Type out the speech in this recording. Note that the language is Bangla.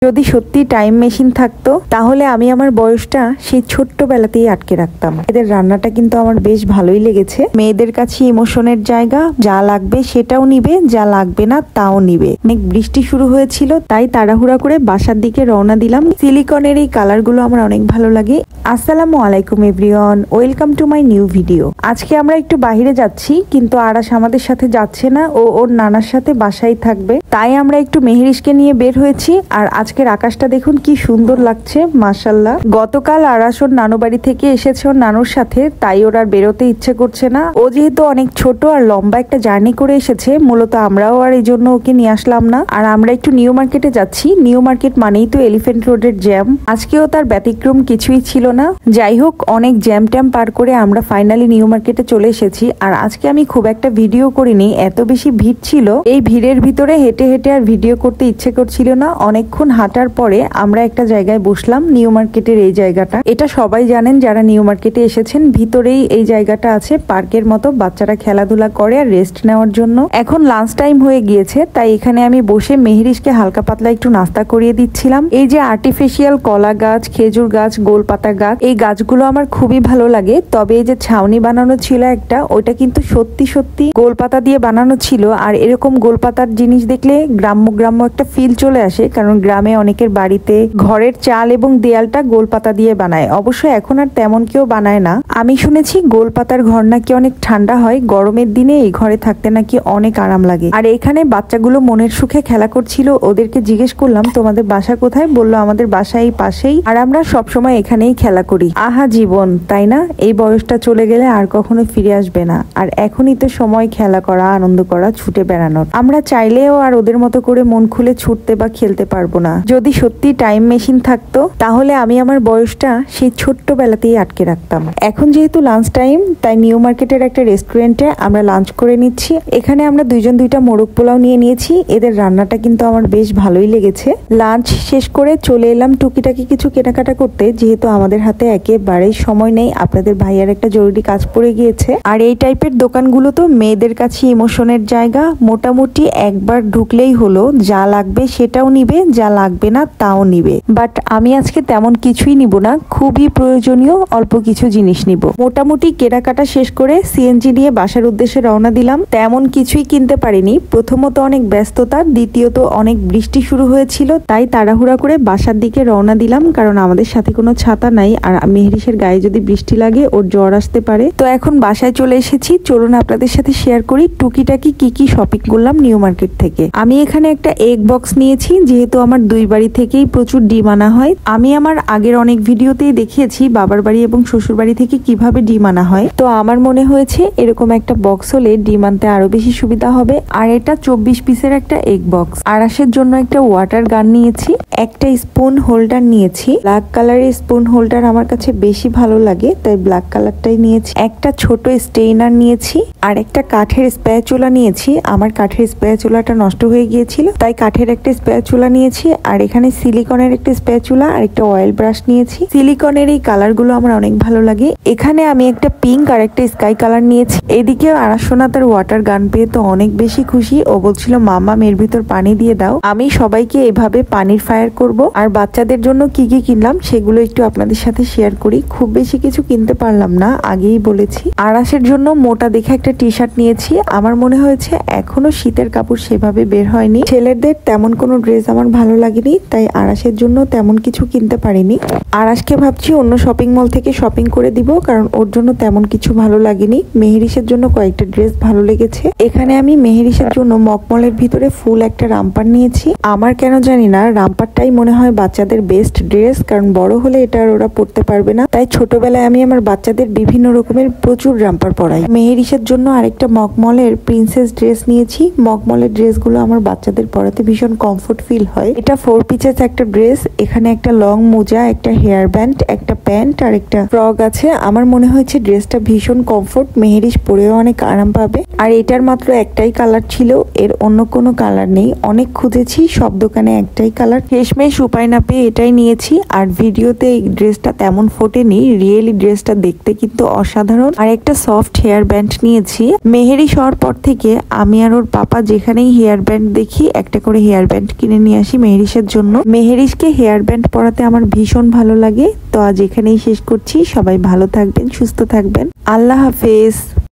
যদি সত্যি টাইম মেশিন থাকতো তাহলে আমি আমার বয়সটা সেই ছোট্টবেলাতেই আটকে রাখতাম। এদের রান্নাটা কিন্তু আমার বেশ ভালোই লেগেছে। মেয়েদের কাছে ইমোশনের জায়গা, যা লাগবে সেটাও নিবে, যা লাগবে না তাও নিবে। অনেক বৃষ্টি শুরু হয়েছিল, তাই তাড়াহুড়া করে বাসার দিকে রওনা দিলাম। সিলিকনের এই কালারগুলো আমার অনেক ভালো লাগে। আসসালামু আলাইকুম everyone, welcome to my new video. আজকে আমরা একটু বাইরে যাচ্ছি, কিন্তু আরাশ আমাদের সাথে যাচ্ছে না, ও ওর নানার সাথে বাসায় থাকবে। তাই আমরা একটু মেহেরিশকে নিয়ে বের হয়েছি। আর আজকের আকাশটা দেখুন কি সুন্দর লাগছে, মাশাআল্লাহ। গতকাল আরাশ ওর নানু বাড়ি থেকে এসেছে ওর নানুর সাথে, তাই ওর আর বেরোতে ইচ্ছে করছে না। ও যেহেতু অনেক ছোট আর লম্বা একটা জার্নি করে এসেছে, মূলত আমরাও আর এই জন্য ওকে নিয়ে আসলাম না। আর আমরা একটু নিউ মার্কেটে যাচ্ছি। নিউ মার্কেট মানেই তো এলিফ্যান্ট রোডের জ্যাম। আজকেও তার ব্যতিক্রম কিছুই ছিল না। যাই হোক, অনেক জ্যাম ট্যাম পার করে আমরা ফাইনালি নিউ মার্কেটে চলে এসেছি। আর আজকে আমি খুব একটা ভিডিও করিনি, এত বেশি ভিড় ছিল। এই ভিড়ের ভিতরে হেঁটে হেঁটে আর ভিডিও করতে ইচ্ছে করছিল না। অনেকক্ষণ হাঁটার পরে আমরা একটা জায়গায় বসলাম। নিউ মার্কেটের এই জায়গাটা, এটা সবাই জানেন যারা নিউ মার্কেটে এসেছেন। ভিতরেই এই জায়গাটা আছে, পার্কের মতো, বাচ্চারা খেলাধুলা করে আর রেস্ট নেওয়ার জন্য। এখন লাঞ্চ টাইম হয়ে গিয়েছে, তাই এখানে আমি বসে মেহেরিশকে হালকা পাতলা একটু নাস্তা করিয়ে দিচ্ছিলাম। এই যে আর্টিফিশিয়াল কলা গাছ, খেজুর গাছ, গোলপাতা গাছ, এই গাছগুলো আমার খুবই ভালো লাগে। তবে এই যে ছাউনি বানানো ছিল একটা, ওইটা কিন্তু সত্যি সত্যি গোলপাতা দিয়ে বানানো ছিল। আর এরকম গোলপাতার জিনিস দেখলে গ্রাম্য গ্রাম্য একটা ফিল চলে আসে, কারণ গ্রামে অনেকের বাড়িতে ঘরের চাল এবং দেয়ালটা গোলপাতা দিয়ে বানায়। অবশ্য এখন আর তেমন কেউ বানায় না। আমি শুনেছি গোলপাতার ঘর নাকি অনেক ঠান্ডা হয়, গরমের দিনে এই ঘরে থাকতে নাকি অনেক আরাম লাগে। আর এখানে বাচ্চাগুলো মনের সুখে খেলা করছিল। ওদেরকে জিজ্ঞেস করলাম তোমাদের বাসা কোথায়, বললো আমাদের বাসা এই পাশেই, আর আমরা সবসময় এখানেই খেলা করি। আহা জীবন, তাই না? এই বয়সটা চলে গেলে আর কখনো ফিরে আসবে না। আর এখনই তো সময় খেলা করা, আনন্দ করা, ছুটে বেড়ানোর। আমরা চাইলেও আর ওদের মতো করে মন খুলে ছুটতে বা খেলতে পারবো না। যদি সত্যি টাইম মেশিন থাকতো তাহলে আমি আমার বয়সটা সেই ছোট্টবেলাতেই আটকে রাখতাম। এখন যেহেতু লাঞ্চ টাইম, তাই নিউ মার্কেটের একটা রেস্টুরেন্টে আমরা লাঞ্চ করে নিচ্ছি। এখানে আমরা দুইটা মোরগ পোলাও নিয়ে নিয়েছি। এদের রান্নাটা কিন্তু আমার বেশ ভালোই লেগেছে। লাঞ্চ শেষ করে চলে এলাম টুকিটাকি কিছু কেনাকাটা করতে, যেহেতু আমাদের হাতে একেবারেই সময় নেই। আপনাদের ভাইয়ার একটা জরুরি কাজ পড়ে গিয়েছে। আর এই টাইপের দোকানগুলো তো মেয়েদের কাছে ইমোশনের জায়গা। মোটামুটি একবার ঢুকলেই হলো, যা লাগবে সেটাও নিবে, যা লাগবে না তাও নিবে। বাট আমি আজকে তেমন কিছুই নিব না, খুবই প্রয়োজনীয় অল্প কিছু জিনিস নিব। মোটামুটি কেনাকাটা শেষ করে সিএনজি নিয়ে বাসার উদ্দেশ্যে রওনা দিলাম। তেমন কিছুই কিনতে পারিনি। প্রথমত অনেক ব্যস্ততা, দ্বিতীয়ত অনেক বৃষ্টি শুরু হয়েছিল, তাই তাড়াহুড়া করে বাসার দিকে রওনা দিলাম, কারণ আমাদের সাথে কোনো ছাতা নাই। আর মেহেরিশের গায়ে যদি বৃষ্টি লাগে ওর জ্বর আসতে পারে। তো এখন বাসায় চলে এসেছি। চলুন আপনাদের সাথে শেয়ার করি টুকিটাকি কি কি শপিং করলাম নিউ মার্কেট থেকে। আমি এখানে একটা এগ বক্স নিয়েছি, যেহেতু আমার দুই বাড়ি থেকেই প্রচুর ডিম আনা হয়। আমি আমার আগের অনেক ভিডিওতেই দেখিয়েছি বাবার বাড়ি এবং শ্বশুর বাড়ি থেকে কিভাবে ডিম আনা হয়। তো আমার মনে হয়েছে এরকম একটা বক্স হলে ডিম আনতে আরো বেশি সুবিধা হবে। আর এটা 24 পিসের একটা এগ বক্স। আরাশের জন্য একটা ওয়াটার গান নিয়েছি, একটা স্পুন হোল্ডার নিয়েছি। ব্ল্যাক কালারের স্পুন হোল্ডার আমার কাছে বেশি ভালো লাগে, তাই ব্ল্যাক কালারটাই নিয়েছি। একটা ছোট স্টেইনার নিয়েছি, আর একটা কাঠের স্প্যাচুলা নিয়েছি। আমার কাঠের স্প্যাচুলাটা নষ্ট হয়ে গিয়েছিল, তাই কাঠের একটা স্প্যাচুলা নিয়েছি। আর এখানে সিলিকনের একটা স্প্যাচুলা আর একটা অয়েল ব্রাশ নিয়েছি। সিলিকনের এই কালারগুলো আমার অনেক ভালো লাগে। এখানে আমি একটা পিঙ্ক আর একটা স্কাই কালার নিয়েছি। এদিকে আরাশোনা তার ওয়াটার গান পেয়ে তো অনেক বেশি খুশি। ও বলছিল মাম্মা এর ভিতর পানি দিয়ে দাও। আমি সবাইকে এভাবে পানির ফায়ার করব। আর বাচ্চাদের জন্য কি কি কিনলাম সেগুলো একটু আপনাদের সাথে শেয়ার করি। খুব বেশি কিছু কিনতে পারলাম না, আগেই বলেছি। আরাশের জন্য মোটা দেখে একটা টি শার্ট নিয়েছি। আমার মনে হয়েছে এখনো শীতের কাপড় সেভাবে বের হয়নি। ছেলেদের তেমন কোনো ড্রেস আমার ভালো লাগেনি, তাই আরাশের জন্য তেমন কিছু কিনতে পারিনি। আরাশকে ভাবছি অন্য শপিং মল থেকে শপিং করে দিব, কারণ ওর জন্য তেমন কিছু ভালো লাগেনি। মেহেরিশের জন্য কয়েকটা ড্রেস ভালো লেগেছে। এখানে আমি মেহেরিশের জন্য মকমলের ভিতরে ফুল একটা রামপার নিয়েছি। আমার কেন জানি না রামপারটাই মনে হয় বাচ্চাদের বেস্ট ড্রেস, কারণ বড় হলে এটা আর ওরা পরতে পারবে না। তাই ছোটবেলায় আমি আমার বাচ্চাদের বিভিন্ন রকমের প্রচুর রামপার পরাই। মেহেরিশের জন্য আরেকটা মকমলের প্রিন্সেস ড্রেস নিয়েছি। মকমলের ড্রেসগুলো আমার বাচ্চাদের পরাতে ভীষণ কমফোর্ট ফিল হয়। এটা 4 পিসেস একটা ড্রেস। এখানে একটা লং মোজা, একটা হেয়ার ব্যান্ড, একটা প্যান্ট আর একটা ফ্রক আছে। আমার মনে হয়েছে ড্রেসটা ভীষণ কমফোর্ট, মেহেরিশ পরেও অনেক আরাম পাবে। আর এটার মাত্র একটাই কালার ছিল, এর অন্য কোনো কালার নেই। অনেক খুঁজেছি, সব দোকানে একটাই কালার। শেষমেশ উপায় না পেয়ে এটাই নিয়েছি। আর ভিডিওতে এই ড্রেসটা ড্রেসটা তেমন ফোটেনি, রিয়েলি ড্রেসটা দেখতে কিন্তু অসাধারণ। আর একটা সফট হেয়ার ব্যান্ড নিয়েছি। মেহেরিশ হওয়ার পর থেকে আমি আর ওর পাপা যেখানেই হেয়ার ব্যান্ড দেখি একটা করে হেয়ার ব্যান্ড কিনে নিয়ে আসি মেহেরিশের জন্য। মেহেরিশকে হেয়ার ব্যান্ড পরাতে আমার ভীষণ ভালো লাগে। তো আজ এখানেই শেষ করছি। সবাই ভালো থাকবেন, সুস্থ থাকবেন। আল্লাহ হাফেজ।